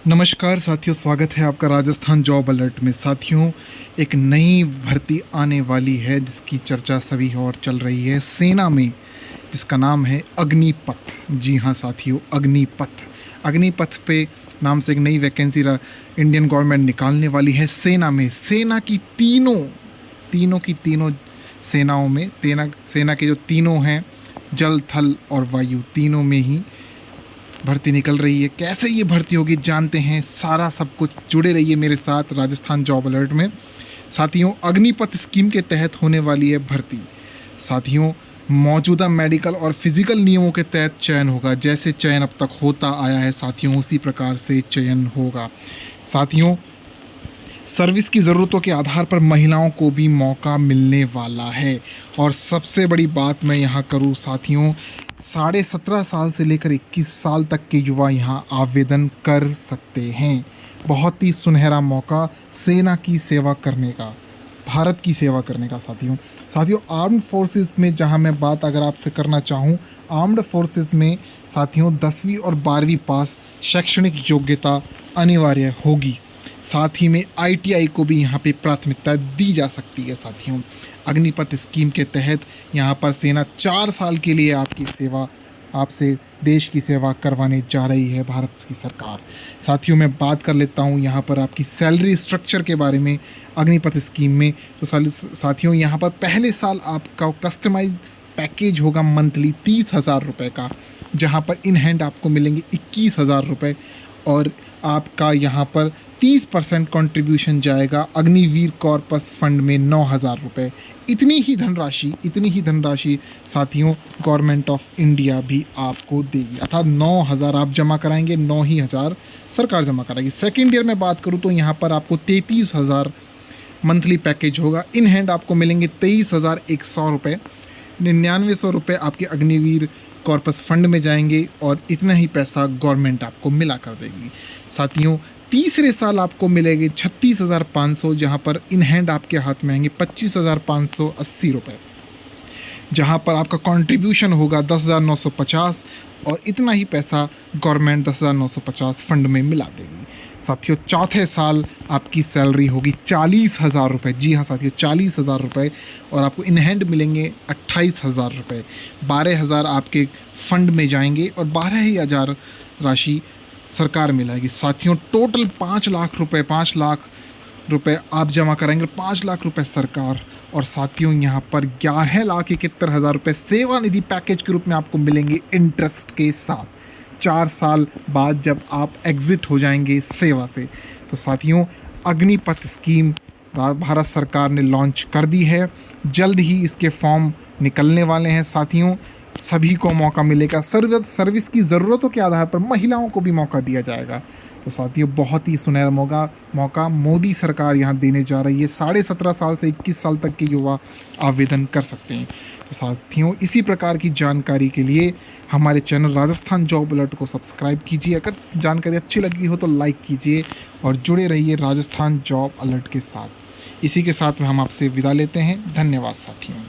नमस्कार साथियों, स्वागत है आपका राजस्थान जॉब अलर्ट में। साथियों, एक नई भर्ती आने वाली है जिसकी चर्चा सभी और चल रही है सेना में, जिसका नाम है अग्निपथ। जी हाँ साथियों, अग्निपथ। अग्निपथ पे नाम से एक नई वैकेंसी इंडियन गवर्नमेंट निकालने वाली है सेना में। सेना की तीनों सेनाओं में, सेना के जो तीनों हैं, जल थल और वायु, तीनों में ही भर्ती निकल रही है। कैसे ये भर्ती होगी जानते हैं, सारा सब कुछ। जुड़े रहिए मेरे साथ राजस्थान जॉब अलर्ट में। साथियों, अग्निपथ स्कीम के तहत होने वाली है भर्ती। साथियों, मौजूदा मेडिकल और फिजिकल नियमों के तहत चयन होगा। जैसे चयन अब तक होता आया है साथियों, उसी प्रकार से चयन होगा। साथियों, सर्विस की ज़रूरतों के आधार पर महिलाओं को भी मौका मिलने वाला है। और सबसे बड़ी बात मैं यहाँ करूँ साथियों, 17.5 साल से लेकर 21 साल तक के युवा यहाँ आवेदन कर सकते हैं। बहुत ही सुनहरा मौका सेना की सेवा करने का, भारत की सेवा करने का। साथियों आर्म्ड फोर्सेस में जहाँ मैं बात अगर आपसे करना चाहूँ, आर्म्ड फोर्सेस में साथियों 10वीं और 12वीं पास शैक्षणिक योग्यता अनिवार्य होगी। साथ ही में ITI को भी यहाँ पे प्राथमिकता दी जा सकती है। साथियों, अग्निपथ स्कीम के तहत यहाँ पर सेना 4 साल के लिए आपसे देश की सेवा करवाने जा रही है भारत की सरकार। साथियों, मैं बात कर लेता हूँ यहाँ पर आपकी सैलरी स्ट्रक्चर के बारे में अग्निपथ स्कीम में। तो साथियों, यहाँ पर पहले साल आपका कस्टमाइज पैकेज होगा मंथली 30,000 रुपये का, जहाँ पर इन हैंड आपको मिलेंगे 21,000 रुपये। और आपका यहाँ पर 30% कंट्रीब्यूशन जाएगा अग्निवीर कॉर्पस फंड में 9,000 रुपये। इतनी ही धनराशि साथियों गवर्नमेंट ऑफ इंडिया भी आपको देगी। अर्थात 9,000 आप जमा कराएंगे, 9,000 सरकार जमा कराएगी। सेकेंड ईयर में बात करूँ तो यहाँ पर आपको 33,000 मंथली पैकेज होगा। इन हैंड आपको मिलेंगे 23,100 रुपये। 9900 रुपये आपके अग्निवीर कॉर्पस फंड में जाएंगे और इतना ही पैसा गवर्नमेंट आपको मिला कर देगी। साथियों, तीसरे साल आपको मिलेंगे 36,500, जहाँ पर इन हैंड आपके हाथ में आएंगे 25,580 रुपये, जहाँ पर आपका कंट्रीब्यूशन होगा 10,950 और इतना ही पैसा गवर्नमेंट 10,950 फंड में मिला देगी। साथियों, चौथे साल आपकी सैलरी होगी 40,000 रुपये। जी हाँ साथियों, 40,000 रुपये। और आपको इन हैंड मिलेंगे 28,000 रुपये। 12,000 आपके फंड में जाएंगे और 12,000 राशि सरकार मिलाएगी। साथियों, टोटल 5 लाख रुपये आप जमा कराएंगे, 5 लाख रुपये सरकार। और साथियों, यहाँ पर 11,71,000 रुपये सेवानिधि पैकेज के रूप में आपको मिलेंगे इंटरेस्ट के साथ, 4 साल बाद जब आप एग्ज़िट हो जाएंगे सेवा से। तो साथियों, अग्निपथ स्कीम भारत सरकार ने लॉन्च कर दी है। जल्द ही इसके फॉर्म निकलने वाले हैं। साथियों, सभी को मौका मिलेगा। सर्विस की ज़रूरतों के आधार पर महिलाओं को भी मौका दिया जाएगा। तो साथियों, बहुत ही सुनहरा मौका मोदी सरकार यहाँ देने जा रही है। 17.5 साल से 21 साल तक के युवा आवेदन कर सकते हैं। तो साथियों, इसी प्रकार की जानकारी के लिए हमारे चैनल राजस्थान जॉब अलर्ट को सब्सक्राइब कीजिए। अगर जानकारी अच्छी लगी हो तो लाइक कीजिए और जुड़े रहिए राजस्थान जॉब अलर्ट के साथ। इसी के साथ में हम आपसे विदा लेते हैं। धन्यवाद साथियों।